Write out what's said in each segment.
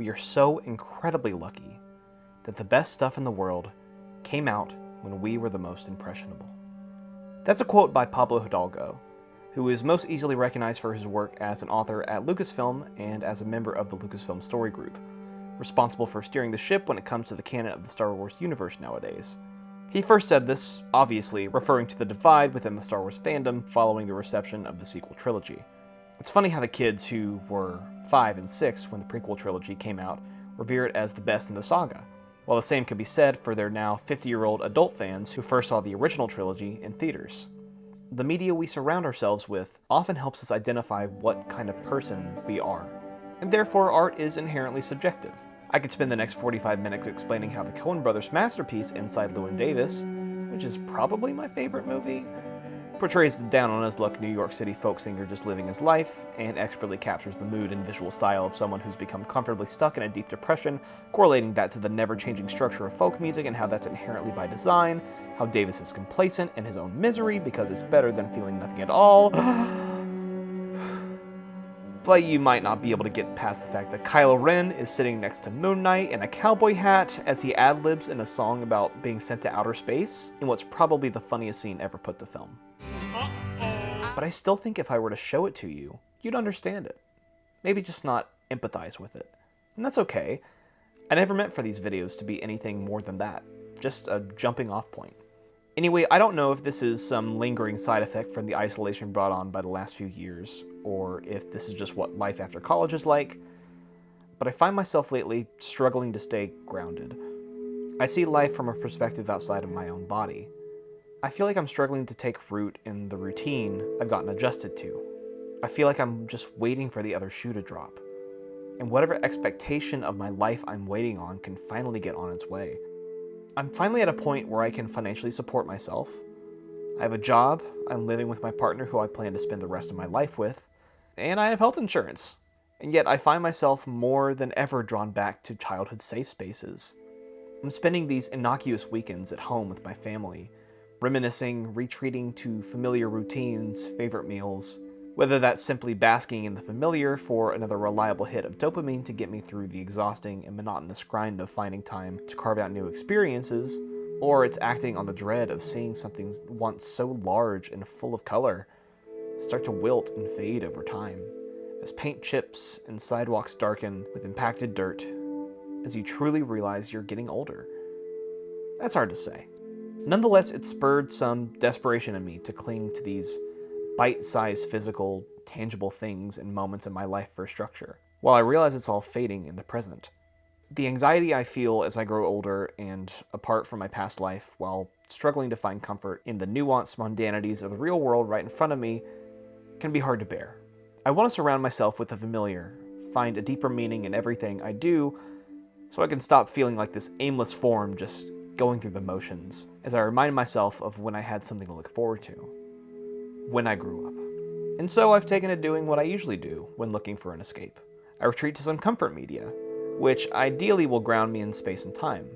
we are so incredibly lucky that the best stuff in the world came out when we were the most impressionable. That's a quote by Pablo Hidalgo, who is most easily recognized for his work as an author at Lucasfilm and as a member of the Lucasfilm Story Group, responsible for steering the ship when it comes to the canon of the Star Wars universe nowadays. He first said this, obviously, referring to the divide within the Star Wars fandom following the reception of the sequel trilogy. It's funny how the kids who were 5 and 6 when the prequel trilogy came out revere it as the best in the saga, while the same could be said for their now 50-year-old adult fans who first saw the original trilogy in theaters. The media we surround ourselves with often helps us identify what kind of person we are, and therefore art is inherently subjective. I could spend the next 45 minutes explaining how the Coen brothers' masterpiece, Inside Llewyn Davis, which is probably my favorite movie, portrays the down-on-his-luck New York City folk singer just living his life, and expertly captures the mood and visual style of someone who's become comfortably stuck in a deep depression, correlating that to the never-changing structure of folk music and how that's inherently by design, how Davis is complacent in his own misery because it's better than feeling nothing at all. But you might not be able to get past the fact that Kylo Ren is sitting next to Moon Knight in a cowboy hat as he ad-libs in a song about being sent to outer space in what's probably the funniest scene ever put to film. But I still think if I were to show it to you, you'd understand it. Maybe just not empathize with it. And that's okay. I never meant for these videos to be anything more than that. Just a jumping off point. Anyway, I don't know if this is some lingering side effect from the isolation brought on by the last few years, or if this is just what life after college is like, but I find myself lately struggling to stay grounded. I see life from a perspective outside of my own body. I feel like I'm struggling to take root in the routine I've gotten adjusted to. I feel like I'm just waiting for the other shoe to drop, and whatever expectation of my life I'm waiting on can finally get on its way. I'm finally at a point where I can financially support myself. I have a job, I'm living with my partner who I plan to spend the rest of my life with, and I have health insurance. And yet I find myself more than ever drawn back to childhood safe spaces. I'm spending these innocuous weekends at home with my family, reminiscing, retreating to familiar routines, favorite meals, whether that's simply basking in the familiar for another reliable hit of dopamine to get me through the exhausting and monotonous grind of finding time to carve out new experiences, or it's acting on the dread of seeing something once so large and full of color start to wilt and fade over time, as paint chips and sidewalks darken with impacted dirt, as you truly realize you're getting older. That's hard to say. Nonetheless, it spurred some desperation in me to cling to these bite-sized physical, tangible things and moments in my life for structure, while I realize it's all fading in the present. The anxiety I feel as I grow older and apart from my past life while struggling to find comfort in the nuanced mundanities of the real world right in front of me can be hard to bear. I want to surround myself with the familiar, find a deeper meaning in everything I do, so I can stop feeling like this aimless form just going through the motions, as I remind myself of when I had something to look forward to, when I grew up. And so I've taken to doing what I usually do when looking for an escape. I retreat to some comfort media, which ideally will ground me in space and time.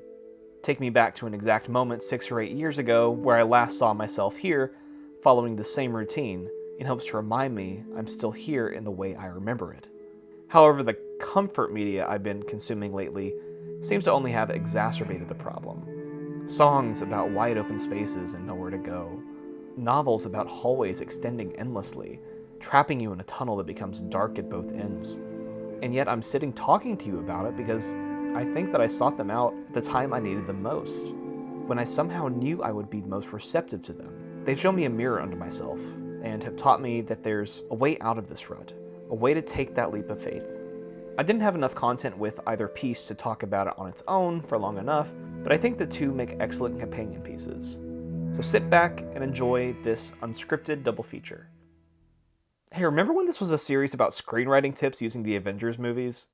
Take me back to an exact moment 6 or 8 years ago where I last saw myself here, following the same routine, in hopes to remind me I'm still here in the way I remember it. However, the comfort media I've been consuming lately seems to only have exacerbated the problem. Songs about wide open spaces and nowhere to go. Novels about hallways extending endlessly, trapping you in a tunnel that becomes dark at both ends. And yet I'm sitting talking to you about it because I think that I sought them out at the time I needed them most, when I somehow knew I would be most receptive to them. They've shown me a mirror unto myself, and have taught me that there's a way out of this rut, a way to take that leap of faith. I didn't have enough content with either piece to talk about it on its own for long enough, but I think the two make excellent companion pieces. So sit back and enjoy this unscripted double feature. Hey, remember when this was a series about screenwriting tips using the Avengers movies?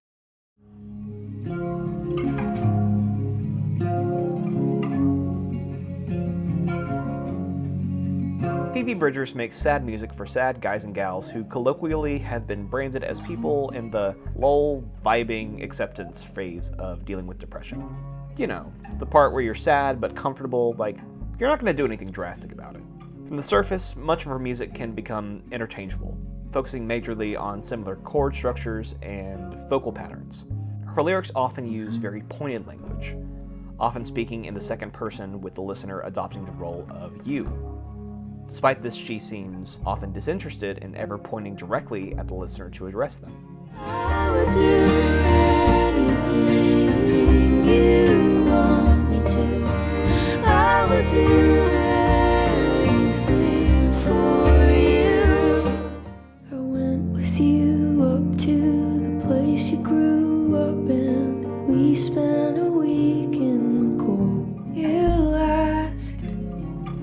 Phoebe Bridgers makes sad music for sad guys and gals who colloquially have been branded as people in the lull, vibing acceptance phase of dealing with depression. You know, the part where you're sad but comfortable, like you're not going to do anything drastic about it. From the surface, much of her music can become interchangeable, focusing majorly on similar chord structures and vocal patterns. Her lyrics often use very pointed language, often speaking in the second person with the listener adopting the role of you. Despite this, she seems often disinterested in ever pointing directly at the listener to address them. I would do anything you want me to. I would do anything for you. I went with you up to the place you grew up in. We spent a week in the cold. You asked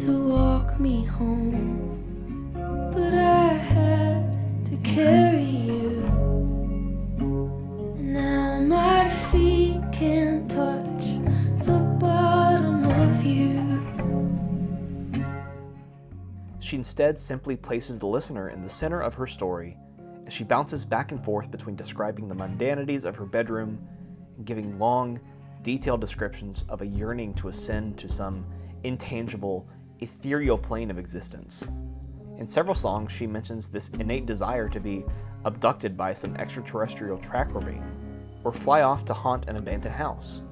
to walk me home, but I had to carry you. And now my feet can't touch the bottom of you. She instead simply places the listener in the center of her story as she bounces back and forth between describing the mundanities of her bedroom and giving long, detailed descriptions of a yearning to ascend to some intangible, ethereal plane of existence. In several songs, she mentions this innate desire to be abducted by some extraterrestrial tracker beam, or fly off to haunt an abandoned house,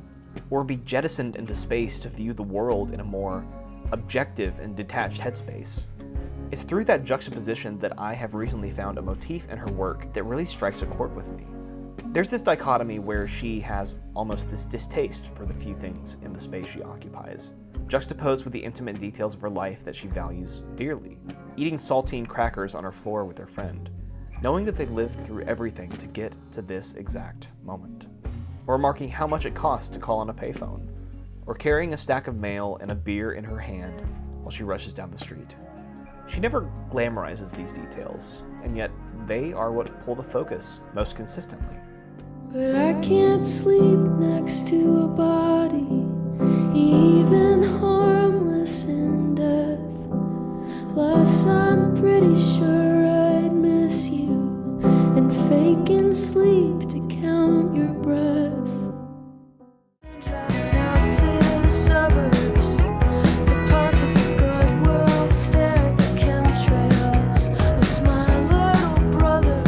or be jettisoned into space to view the world in a more objective and detached headspace. It's through that juxtaposition that I have recently found a motif in her work that really strikes a chord with me. There's this dichotomy where she has almost this distaste for the few things in the space she occupies, juxtaposed with the intimate details of her life that she values dearly, eating saltine crackers on her floor with her friend, knowing that they lived through everything to get to this exact moment, or remarking how much it costs to call on a payphone, or carrying a stack of mail and a beer in her hand while she rushes down the street. She never glamorizes these details, and yet they are what pull the focus most consistently. But I can't sleep next to a body, even harmless in death. Plus I'm pretty sure I'd miss you, and faking sleep to count your breath. Driving out to the suburbs to park at the Goodwill, stare at the chemtrails with my little brother.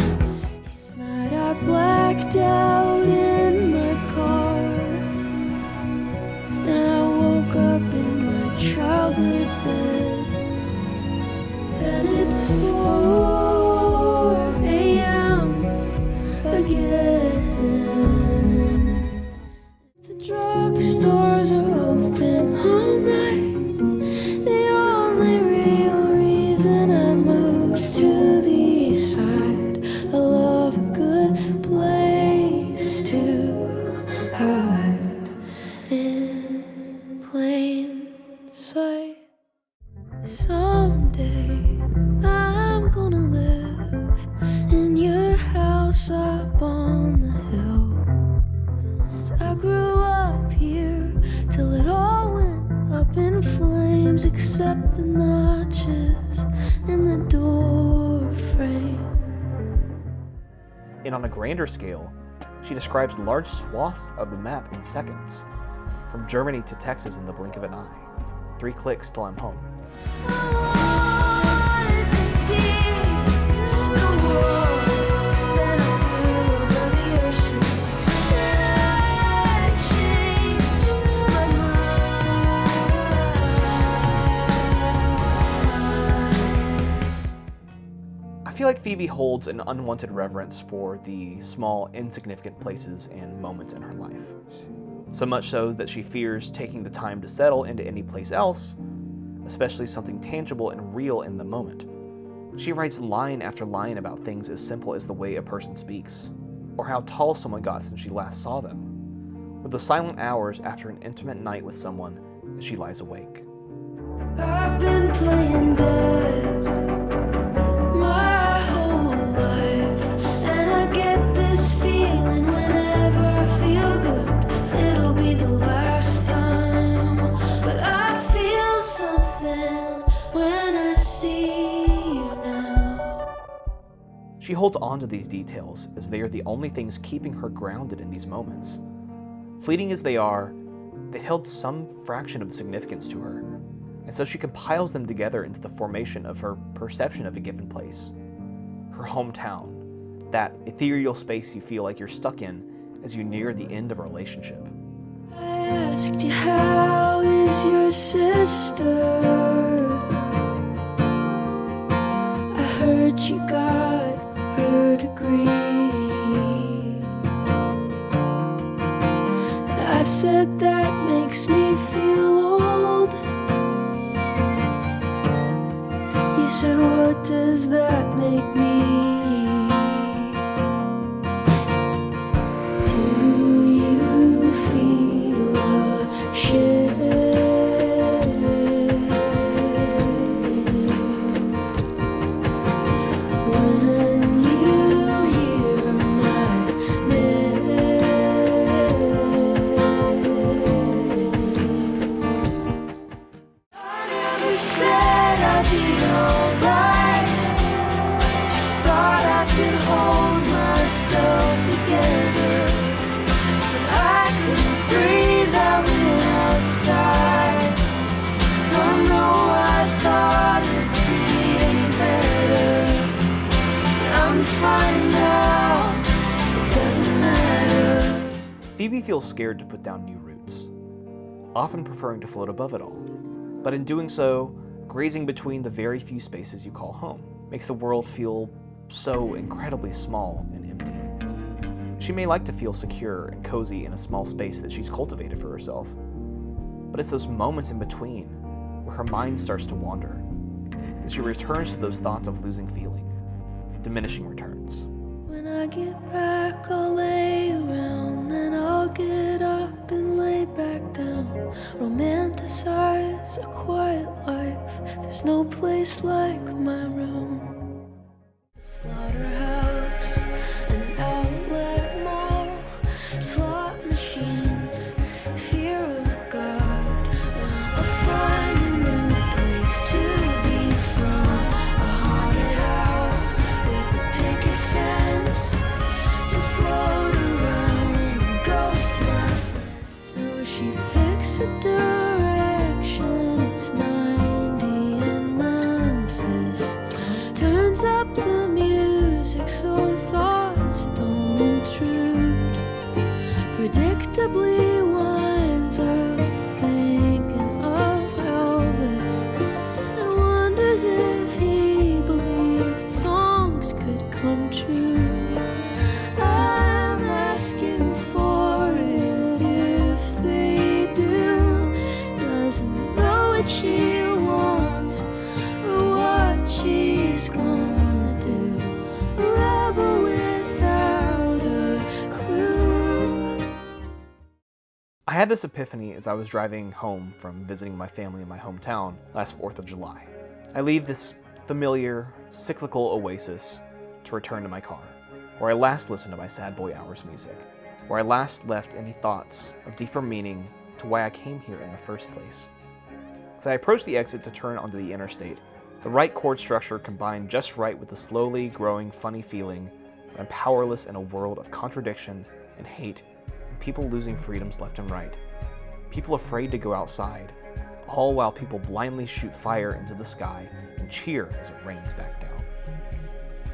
Each night I blacked out in my car, and I woke up in my childhood bed, and it's 4 a.m. again. The drugstores are open all night. The only real reason I moved to the east side. I love a good place to hide in plain sight. Someday I'm gonna live in your house up on the hill. I grew up here till it all went up in flames, except the notches in the door frame. And on a grander scale, she describes large swaths of the map in seconds, from Germany to Texas in the blink of an eye. 3 clicks till I'm home. I wanted to see the world, then I flew over the ocean, and I changed my mind. I feel like Phoebe holds an unwanted reverence for the small, insignificant places and moments in her life. So much so that she fears taking the time to settle into any place else, especially something tangible and real in the moment. She writes line after line about things as simple as the way a person speaks, or how tall someone got since she last saw them, or the silent hours after an intimate night with someone as she lies awake. I've been playing dead my whole life, and I get this feeling whenever I feel good. It'll be the last time, but I feel something when I see you now. She holds on to these details as they are the only things keeping her grounded in these moments. Fleeting as they are, they've held some fraction of significance to her, and so she compiles them together into the formation of her perception of a given place. Her hometown, that ethereal space you feel like you're stuck in as you near the end of a relationship. I asked you, how is your sister? I heard you got her degree. And I said that makes me feel old. You said, what does that make me? Do you feel ashamed when you hear my name? I never said I'd be alright. Just thought I could hold myself together. When I couldn't breathe, I went outside. Don't know why I thought it'd be any better. But I'm fine now, it doesn't matter. Phoebe feels scared to put down new roots, often preferring to float above it all. But in doing so, grazing between the very few spaces you call home makes the world feel so incredibly small and empty. She may like to feel secure and cozy in a small space that she's cultivated for herself, but it's those moments in between where her mind starts to wander, that she returns to those thoughts of losing feeling, diminishing returns. When I get back, I'll lay around, then I'll get up and lay back down. Romanticize a quiet life. There's no place like my room. Slaughterhouse, an outlet mall, slot machines, fear of God. I'll find a new place to be from. A haunted house with a picket fence to float around and ghost my friends. So she picks a direction, it's 90 in Memphis. Turns up the music so thoughts don't intrude. Predictably winds up thinking of Elvis and wonders if he believed songs could come true. I'm asking for it if they do. Doesn't know what she wants or what she's gonna do. A rebel without a clue. I had this epiphany as I was driving home from visiting my family in my hometown last 4th of July. I leave this familiar, cyclical oasis to return to my car, where I last listened to my Sad Boy Hours music, where I last left any thoughts of deeper meaning to why I came here in the first place. As I approached the exit to turn onto the interstate, the right chord structure combined just right with the slowly growing funny feeling that I'm powerless in a world of contradiction and hate and people losing freedoms left and right. People afraid to go outside, all while people blindly shoot fire into the sky and cheer as it rains back down.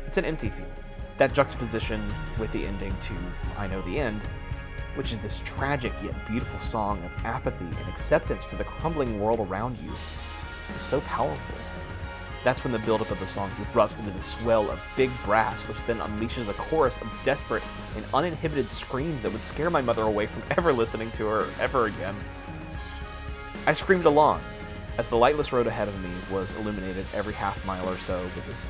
It's an empty feeling. That juxtaposition with the ending to I Know the End, which is this tragic yet beautiful song of apathy and acceptance to the crumbling world around you, is so powerful. That's when the buildup of the song erupts into the swell of big brass, which then unleashes a chorus of desperate and uninhibited screams that would scare my mother away from ever listening to her ever again. I screamed along as the lightless road ahead of me was illuminated every half mile or so with this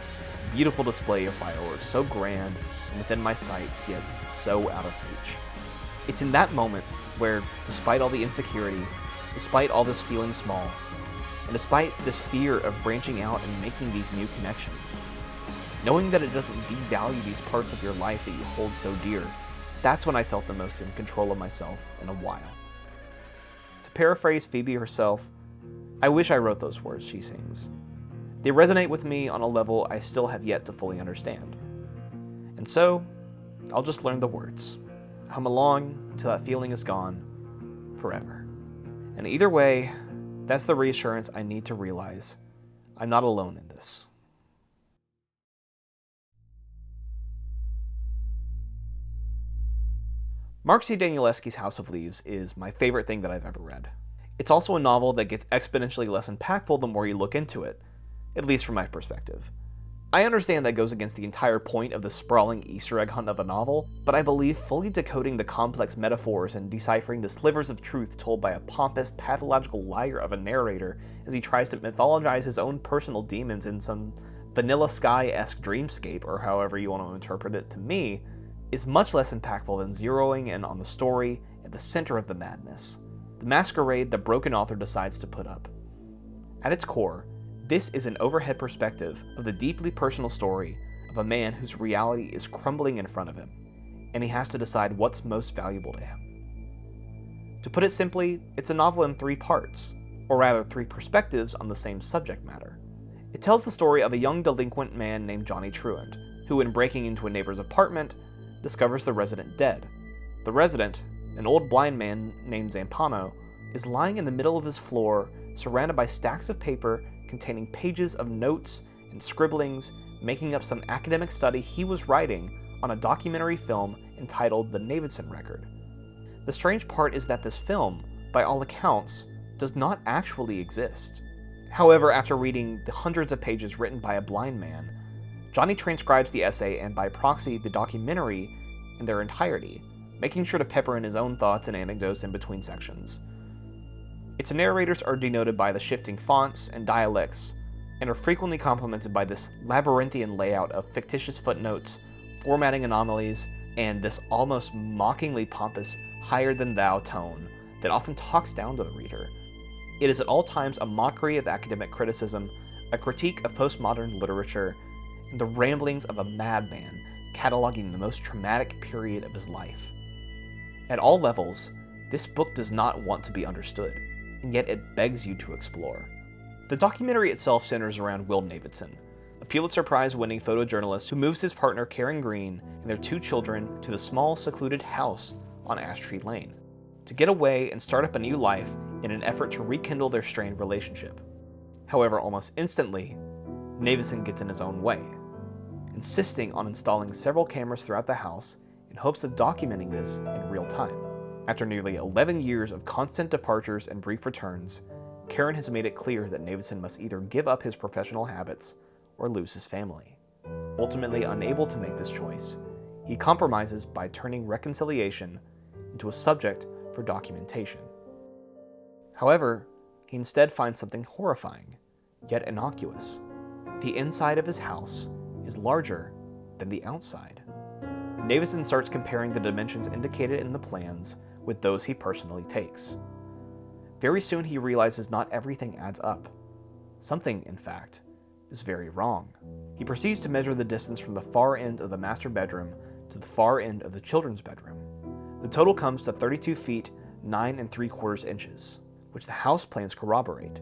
beautiful display of fireworks, so grand and within my sights, yet so out of reach. It's in that moment where, despite all the insecurity, despite all this feeling small, and despite this fear of branching out and making these new connections, knowing that it doesn't devalue these parts of your life that you hold so dear, that's when I felt the most in control of myself in a while. To paraphrase Phoebe herself, I wish I wrote those words she sings. They resonate with me on a level I still have yet to fully understand. And so, I'll just learn the words, hum along until that feeling is gone forever. And either way, that's the reassurance I need to realize I'm not alone in this. Mark C. Danielewski's House of Leaves is my favorite thing that I've ever read. It's also a novel that gets exponentially less impactful the more you look into it, at least from my perspective. I understand that goes against the entire point of the sprawling Easter egg hunt of a novel, but I believe fully decoding the complex metaphors and deciphering the slivers of truth told by a pompous, pathological liar of a narrator as he tries to mythologize his own personal demons in some Vanilla Sky-esque dreamscape, or however you want to interpret it, to me, is much less impactful than zeroing in on the story at the center of the madness, the masquerade the broken author decides to put up. At its core, this is an overhead perspective of the deeply personal story of a man whose reality is crumbling in front of him, and he has to decide what's most valuable to him. To put it simply, it's a novel in 3 parts, or rather 3 perspectives on the same subject matter. It tells the story of a young delinquent man named Johnny Truant, who, in breaking into a neighbor's apartment, discovers the resident dead. The resident, an old blind man named Zampano, is lying in the middle of his floor, surrounded by stacks of paper containing pages of notes and scribblings, making up some academic study he was writing on a documentary film entitled The Navidson Record. The strange part is that this film, by all accounts, does not actually exist. However, after reading the hundreds of pages written by a blind man, Johnny transcribes the essay and by proxy the documentary in their entirety, making sure to pepper in his own thoughts and anecdotes in between sections. Its narrators are denoted by the shifting fonts and dialects, and are frequently complemented by this labyrinthian layout of fictitious footnotes, formatting anomalies, and this almost mockingly pompous higher-than-thou tone that often talks down to the reader. It is at all times a mockery of academic criticism, a critique of postmodern literature, and the ramblings of a madman cataloging the most traumatic period of his life. At all levels, this book does not want to be understood, and yet it begs you to explore. The documentary itself centers around Will Navidson, a Pulitzer Prize-winning photojournalist who moves his partner Karen Green and their 2 children to the small, secluded house on Ash Tree Lane, to get away and start up a new life in an effort to rekindle their strained relationship. However, almost instantly, Navidson gets in his own way, insisting on installing several cameras throughout the house in hopes of documenting this in real time. After nearly 11 years of constant departures and brief returns, Karen has made it clear that Navidson must either give up his professional habits or lose his family. Ultimately unable to make this choice, he compromises by turning reconciliation into a subject for documentation. However, he instead finds something horrifying, yet innocuous. The inside of his house is larger than the outside. Navidson starts comparing the dimensions indicated in the plans with those he personally takes. Very soon he realizes not everything adds up. Something, in fact, is very wrong. He proceeds to measure the distance from the far end of the master bedroom to the far end of the children's bedroom. The total comes to 32 feet 9 3/4 inches, which the house plans corroborate.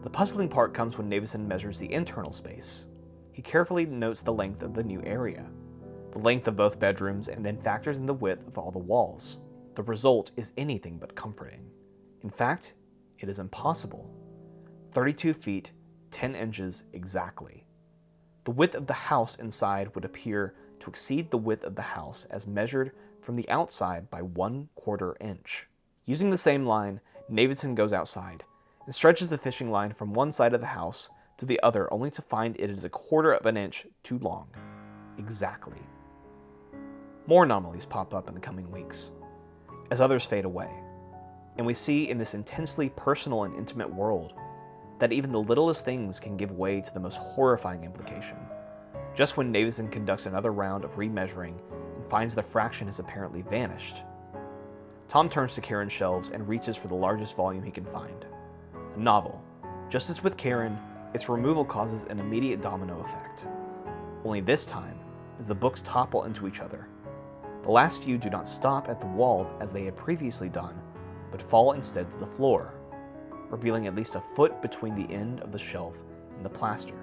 The puzzling part comes when Navidson measures the internal space. He carefully notes the length of the new area, the length of both bedrooms, and then factors in the width of all the walls. The result is anything but comforting. In fact, it is impossible. 32 feet, 10 inches exactly. The width of the house inside would appear to exceed the width of the house as measured from the outside by 1/4 inch. Using the same line, Navidson goes outside and stretches the fishing line from one side of the house to the other, only to find it is 1/4 inch too long. Exactly. More anomalies pop up in the coming weeks, as others fade away, and we see in this intensely personal and intimate world that even the littlest things can give way to the most horrifying implication. Just when Navidson conducts another round of remeasuring and finds the fraction has apparently vanished, Tom turns to Karen's shelves and reaches for the largest volume he can find. A novel. Just as with Karen, its removal causes an immediate domino effect. Only this time, as the books topple into each other, the last few do not stop at the wall as they had previously done, but fall instead to the floor, revealing at least a foot between the end of the shelf and the plaster.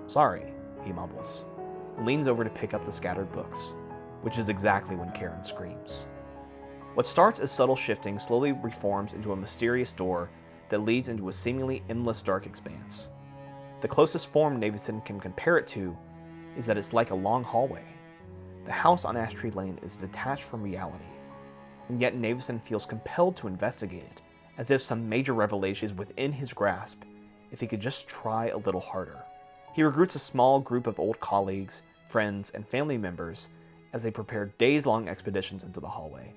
"Sorry," he mumbles, and leans over to pick up the scattered books, which is exactly when Karen screams. What starts as subtle shifting slowly reforms into a mysterious door that leads into a seemingly endless dark expanse. The closest form Navidson can compare it to is that it's like a long hallway. The house on Ash Tree Lane is detached from reality, and yet Navidson feels compelled to investigate it, as if some major revelation is within his grasp if he could just try a little harder. He recruits a small group of old colleagues, friends, and family members as they prepare days-long expeditions into the hallway,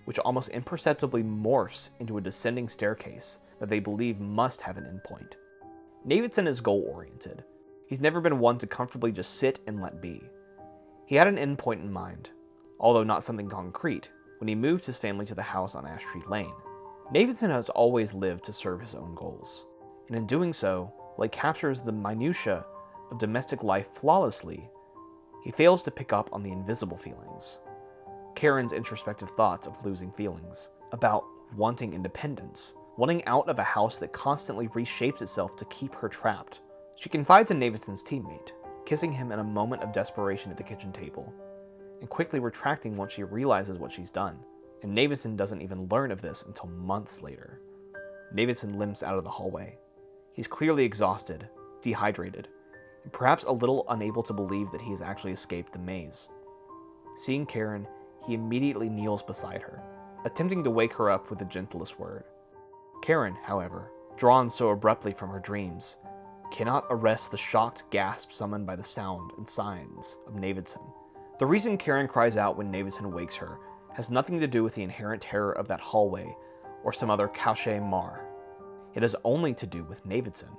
which almost imperceptibly morphs into a descending staircase that they believe must have an endpoint. Navidson is goal-oriented. He's never been one to comfortably just sit and let be. He had an endpoint in mind, although not something concrete, when he moved his family to the house on Ash Tree Lane. Navidson has always lived to serve his own goals, and in doing so, while he captures the minutiae of domestic life flawlessly, he fails to pick up on the invisible feelings. Karen's introspective thoughts of losing feelings, about wanting independence, wanting out of a house that constantly reshapes itself to keep her trapped. She confides in Navidson's teammate, kissing him in a moment of desperation at the kitchen table, and quickly retracting once she realizes what she's done. And Navidson doesn't even learn of this until months later. Navidson limps out of the hallway. He's clearly exhausted, dehydrated, and perhaps a little unable to believe that he has actually escaped the maze. Seeing Karen, he immediately kneels beside her, attempting to wake her up with the gentlest word. Karen, however, drawn so abruptly from her dreams, cannot arrest the shocked gasp summoned by the sound and signs of Navidson. The reason Karen cries out when Navidson wakes her has nothing to do with the inherent terror of that hallway or some other cauchemar. It has only to do with Navidson.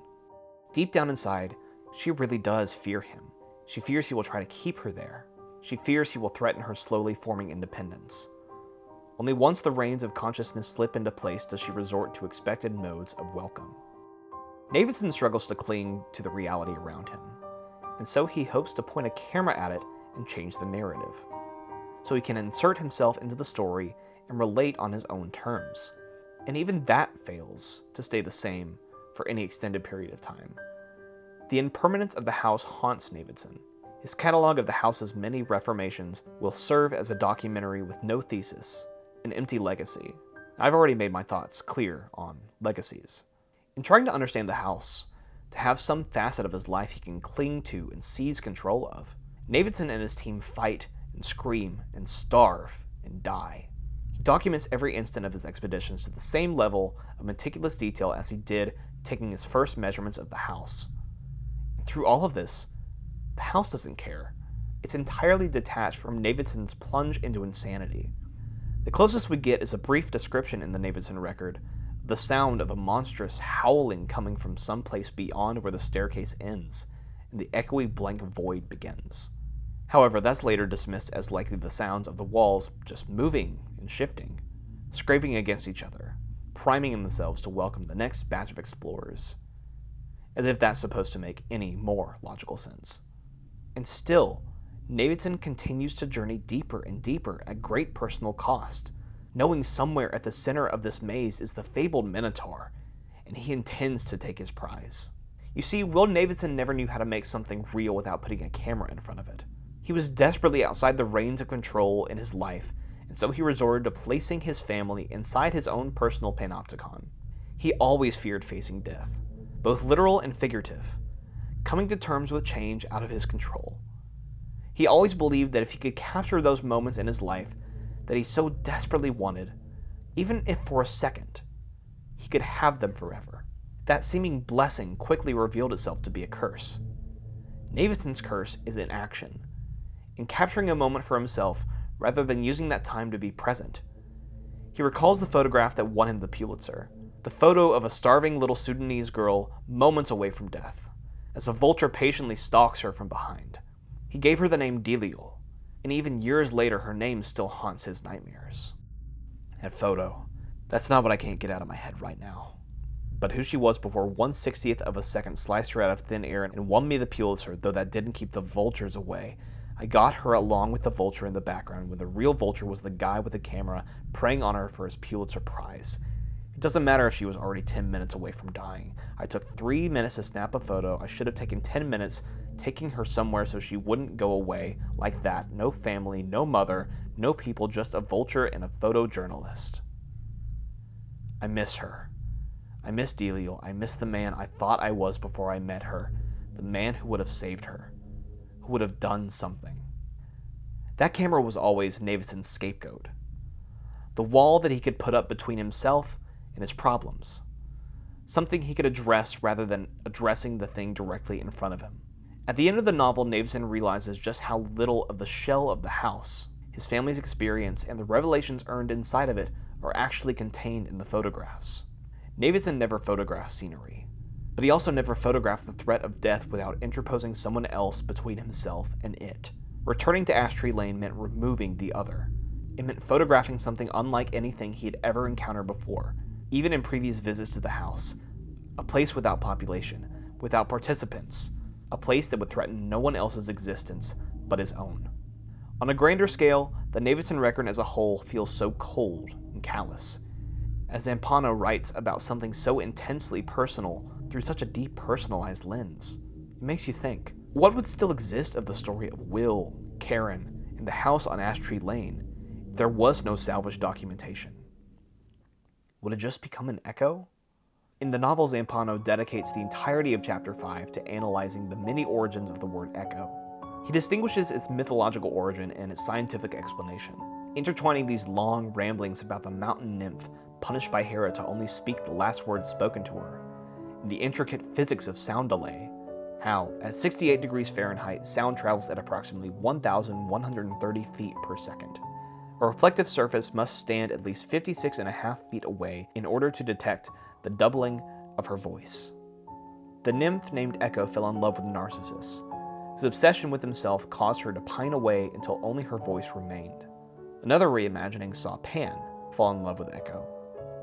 Deep down inside, she really does fear him. She fears he will try to keep her there. She fears he will threaten her slowly forming independence. Only once the reins of consciousness slip into place does she resort to expected modes of welcome. Navidson struggles to cling to the reality around him, and so he hopes to point a camera at it and change the narrative, so he can insert himself into the story and relate on his own terms. And even that fails to stay the same for any extended period of time. The impermanence of the house haunts Navidson. His catalog of the house's many reformations will serve as a documentary with no thesis, an empty legacy. I've already made my thoughts clear on legacies. In trying to understand the house, to have some facet of his life he can cling to and seize control of, Navidson and his team fight and scream and starve and die. He documents every instant of his expeditions to the same level of meticulous detail as he did taking his first measurements of the house. And through all of this, the house doesn't care. It's entirely detached from Navidson's plunge into insanity. The closest we get is a brief description in the Navidson record of the sound of a monstrous howling coming from someplace beyond where the staircase ends and the echoey blank void begins. However, that's later dismissed as likely the sounds of the walls just moving and shifting, scraping against each other, priming themselves to welcome the next batch of explorers. As if that's supposed to make any more logical sense. And still, Navidson continues to journey deeper and deeper at great personal cost, knowing somewhere at the center of this maze is the fabled Minotaur, and he intends to take his prize. You see, Will Navidson never knew how to make something real without putting a camera in front of it. He was desperately outside the reins of control in his life, and so he resorted to placing his family inside his own personal panopticon. He always feared facing death, both literal and figurative, coming to terms with change out of his control. He always believed that if he could capture those moments in his life that he so desperately wanted, even if for a second, he could have them forever. That seeming blessing quickly revealed itself to be a curse. Navidson's curse is in action, in capturing a moment for himself rather than using that time to be present. He recalls the photograph that won him the Pulitzer, the photo of a starving little Sudanese girl moments away from death, as a vulture patiently stalks her from behind. He gave her the name Delio, and even years later her name still haunts his nightmares. That photo, that's not what I can't get out of my head right now. But who she was before 1/60th of a second sliced her out of thin air and won me the Pulitzer, though that didn't keep the vultures away. I got her along with the vulture in the background when the real vulture was the guy with the camera preying on her for his Pulitzer Prize. It doesn't matter if she was already 10 minutes away from dying. I took 3 minutes to snap a photo. I should have taken 10 minutes taking her somewhere so she wouldn't go away like that. No family, no mother, no people, just a vulture and a photojournalist. I miss her. I miss Delio. I miss the man I thought I was before I met her. The man who would have saved her. Who would have done something. That camera was always Navidson's scapegoat. The wall that he could put up between himself and his problems. Something he could address rather than addressing the thing directly in front of him. At the end of the novel, Navidson realizes just how little of the shell of the house, his family's experience, and the revelations earned inside of it are actually contained in the photographs. Navidson never photographed scenery, but he also never photographed the threat of death without interposing someone else between himself and it. Returning to Ash Tree Lane meant removing the other. It meant photographing something unlike anything he had ever encountered before, even in previous visits to the house. A place without population, without participants, a place that would threaten no one else's existence but his own. On a grander scale, the Navidson record as a whole feels so cold and callous. As Zampano writes about something so intensely personal through such a depersonalized lens, it makes you think, what would still exist of the story of Will, Karen, and the house on Ash Tree Lane if there was no salvaged documentation? Would it just become an echo? In the novel, Zampano dedicates the entirety of Chapter 5 to analyzing the many origins of the word echo. He distinguishes its mythological origin and its scientific explanation, intertwining these long ramblings about the mountain nymph punished by Hera to only speak the last words spoken to her, and the intricate physics of sound delay, how, at 68 degrees Fahrenheit, sound travels at approximately 1,130 feet per second. A reflective surface must stand at least 56.5 feet away in order to detect the doubling of her voice. The nymph named Echo fell in love with Narcissus, whose obsession with himself caused her to pine away until only her voice remained. Another reimagining saw Pan fall in love with Echo.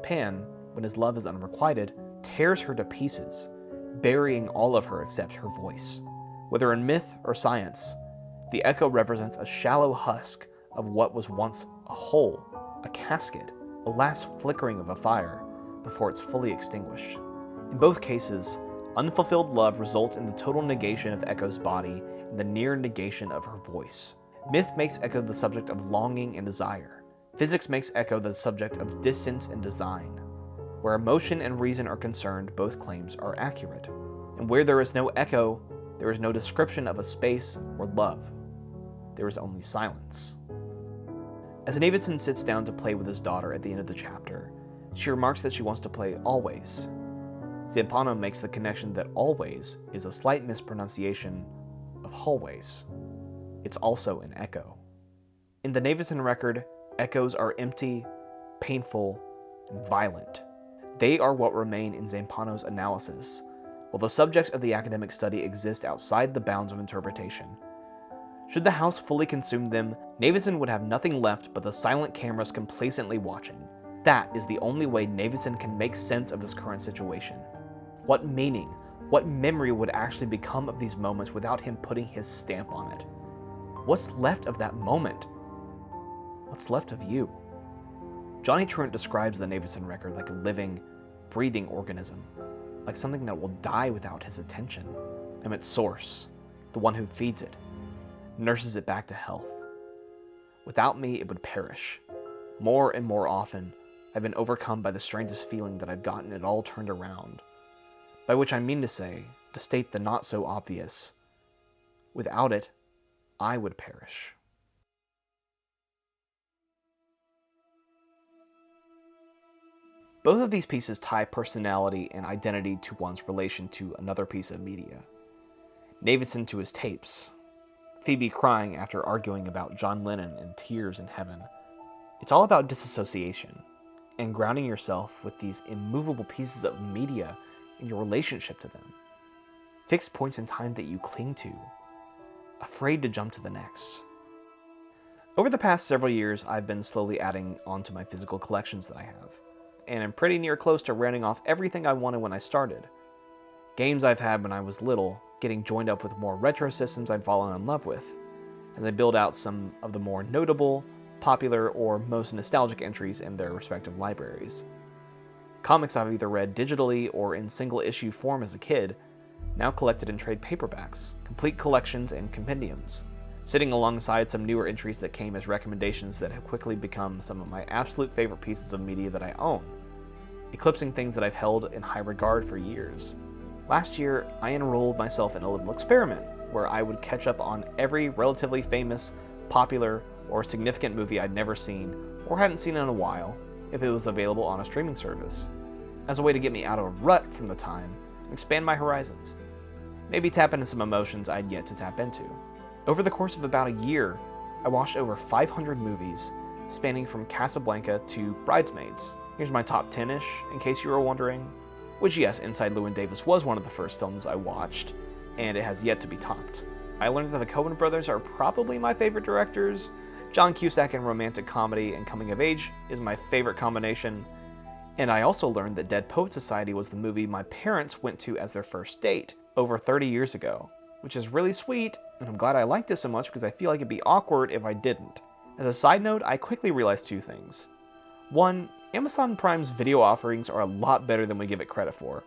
Pan, when his love is unrequited, tears her to pieces, burying all of her except her voice. Whether in myth or science, the Echo represents a shallow husk of what was once a hole, a casket, a last flickering of a fire before it's fully extinguished. In both cases, unfulfilled love results in the total negation of Echo's body and the near negation of her voice. Myth makes Echo the subject of longing and desire. Physics makes Echo the subject of distance and design. Where emotion and reason are concerned, both claims are accurate. And where there is no echo, there is no description of a space or love. There is only silence. As Navidson sits down to play with his daughter at the end of the chapter, she remarks that she wants to play always. Zampano makes the connection that always is a slight mispronunciation of hallways. It's also an echo. In the Navidson record, echoes are empty, painful, and violent. They are what remain in Zampano's analysis, while the subjects of the academic study exist outside the bounds of interpretation. Should the house fully consume them, Navidson would have nothing left but the silent cameras complacently watching. That is the only way Navidson can make sense of this current situation. What meaning, what memory would actually become of these moments without him putting his stamp on it? What's left of that moment? What's left of you? Johnny Truant describes the Navidson record like a living, breathing organism, like something that will die without his attention. I'm its source, the one who feeds it, nurses it back to health. Without me, it would perish. More and more often, I've been overcome by the strangest feeling that I've gotten it all turned around. By which I mean to say, to state the not so obvious, without it, I would perish. Both of these pieces tie personality and identity to one's relation to another piece of media. Navidson to his tapes, Phoebe crying after arguing about John Lennon and Tears in Heaven. It's all about disassociation and grounding yourself with these immovable pieces of media in your relationship to them. Fixed points in time that you cling to, afraid to jump to the next. Over the past several years, I've been slowly adding onto my physical collections that I have, and I'm pretty near close to rounding off everything I wanted when I started. Games I've had when I was little, getting joined up with more retro systems I've fallen in love with, as I build out some of the more notable, popular, or most nostalgic entries in their respective libraries. Comics I've either read digitally or in single-issue form as a kid, now collected in trade paperbacks, complete collections, and compendiums, sitting alongside some newer entries that came as recommendations that have quickly become some of my absolute favorite pieces of media that I own, eclipsing things that I've held in high regard for years. Last year, I enrolled myself in a little experiment where I would catch up on every relatively famous, popular, or a significant movie I'd never seen or hadn't seen in a while if it was available on a streaming service, as a way to get me out of a rut from the time and expand my horizons. Maybe tap into some emotions I'd yet to tap into. Over the course of about a year, I watched over 500 movies, spanning from Casablanca to Bridesmaids. Here's my top 10-ish, in case you were wondering. Which, yes, Inside Llewyn Davis was one of the first films I watched, and it has yet to be topped. I learned that the Coen brothers are probably my favorite directors. John Cusack in romantic comedy and coming of age is my favorite combination. And I also learned that Dead Poets Society was the movie my parents went to as their first date over 30 years ago, which is really sweet, and I'm glad I liked it so much because I feel like it'd be awkward if I didn't. As a side note, I quickly realized two things. One, Amazon Prime's video offerings are a lot better than we give it credit for.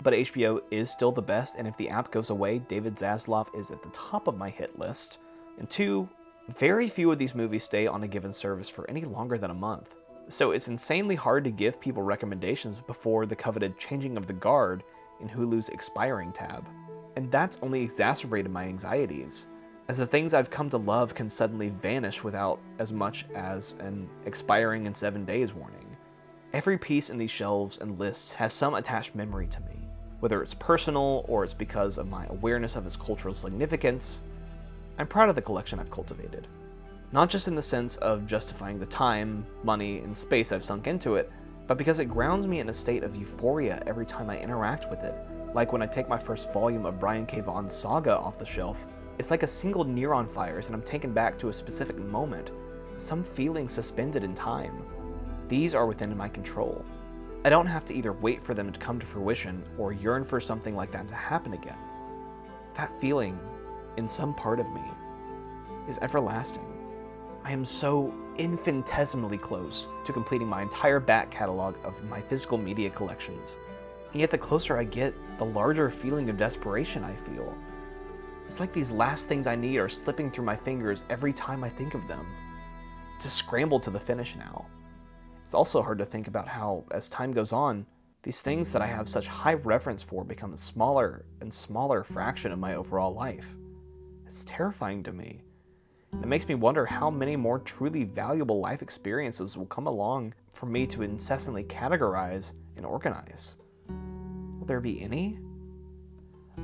But HBO is still the best, and if the app goes away, David Zaslav is at the top of my hit list. And two, very few of these movies stay on a given service for any longer than a month. So it's insanely hard to give people recommendations before the coveted changing of the guard in Hulu's expiring tab. And that's only exacerbated my anxieties, as the things I've come to love can suddenly vanish without as much as an expiring in 7 days warning. Every piece in these shelves and lists has some attached memory to me, whether it's personal or it's because of my awareness of its cultural significance. I'm proud of the collection I've cultivated, not just in the sense of justifying the time, money, and space I've sunk into it, but because it grounds me in a state of euphoria every time I interact with it, like when I take my first volume of Brian K. Vaughan's Saga off the shelf. It's like a single neuron fires and I'm taken back to a specific moment, some feeling suspended in time. These are within my control. I don't have to either wait for them to come to fruition or yearn for something like that to happen again. That feeling, in some part of me, is everlasting. I am so infinitesimally close to completing my entire back catalog of my physical media collections. And yet the closer I get, the larger feeling of desperation I feel. It's like these last things I need are slipping through my fingers every time I think of them. It's a scramble to the finish now. It's also hard to think about how, as time goes on, these things that I have such high reverence for become a smaller and smaller fraction of my overall life. It's terrifying to me. It makes me wonder how many more truly valuable life experiences will come along for me to incessantly categorize and organize. Will there be any?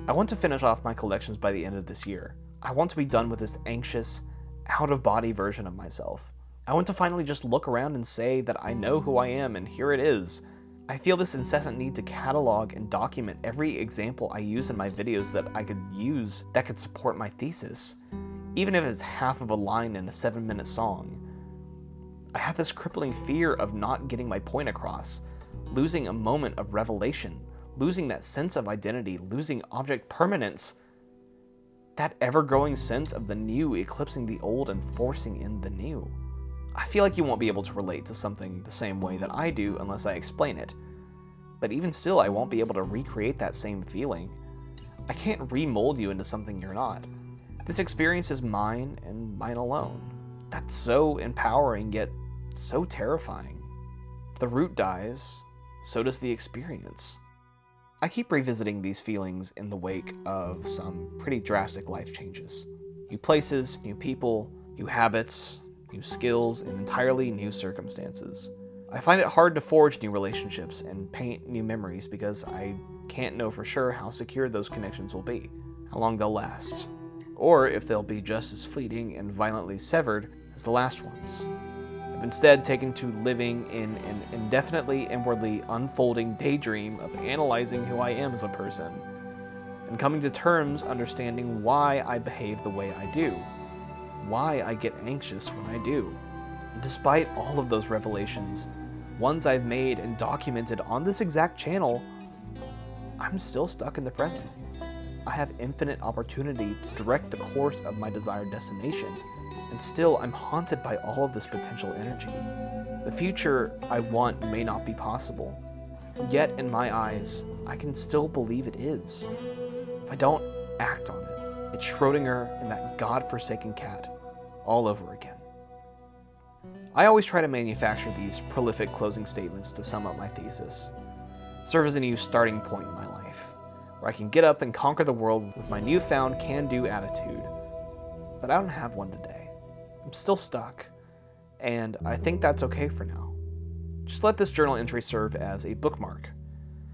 I want to finish off my collections by the end of this year. I want to be done with this anxious, out-of-body version of myself. I want to finally just look around and say that I know who I am and here it is. I feel this incessant need to catalog and document every example I use in my videos that I could use that could support my thesis, even if it's half of a line in a 7-minute song. I have this crippling fear of not getting my point across, losing a moment of revelation, losing that sense of identity, losing object permanence, that ever-growing sense of the new eclipsing the old and forcing in the new. I feel like you won't be able to relate to something the same way that I do unless I explain it, but even still I won't be able to recreate that same feeling. I can't remold you into something you're not. This experience is mine and mine alone. That's so empowering yet so terrifying. If the root dies, so does the experience. I keep revisiting these feelings in the wake of some pretty drastic life changes. New places, new people, new habits, new skills, and entirely new circumstances. I find it hard to forge new relationships and paint new memories because I can't know for sure how secure those connections will be, how long they'll last, or if they'll be just as fleeting and violently severed as the last ones. I've instead taken to living in an indefinitely inwardly unfolding daydream of analyzing who I am as a person, and coming to terms understanding why I behave the way I do, why I get anxious when I do. And despite all of those revelations, ones I've made and documented on this exact channel, I'm still stuck in the present. I have infinite opportunity to direct the course of my desired destination, and still I'm haunted by all of this potential energy. The future I want may not be possible, yet in my eyes, I can still believe it is. If I don't act on it, it's Schrodinger and that godforsaken cat all over again. I always try to manufacture these prolific closing statements to sum up my thesis, serve as a new starting point in my life, where I can get up and conquer the world with my newfound can-do attitude. But I don't have one today. I'm still stuck, and I think that's okay for now. Just let this journal entry serve as a bookmark,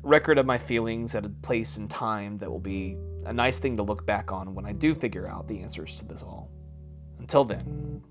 a record of my feelings at a place and time that will be a nice thing to look back on when I do figure out the answers to this all. Until then,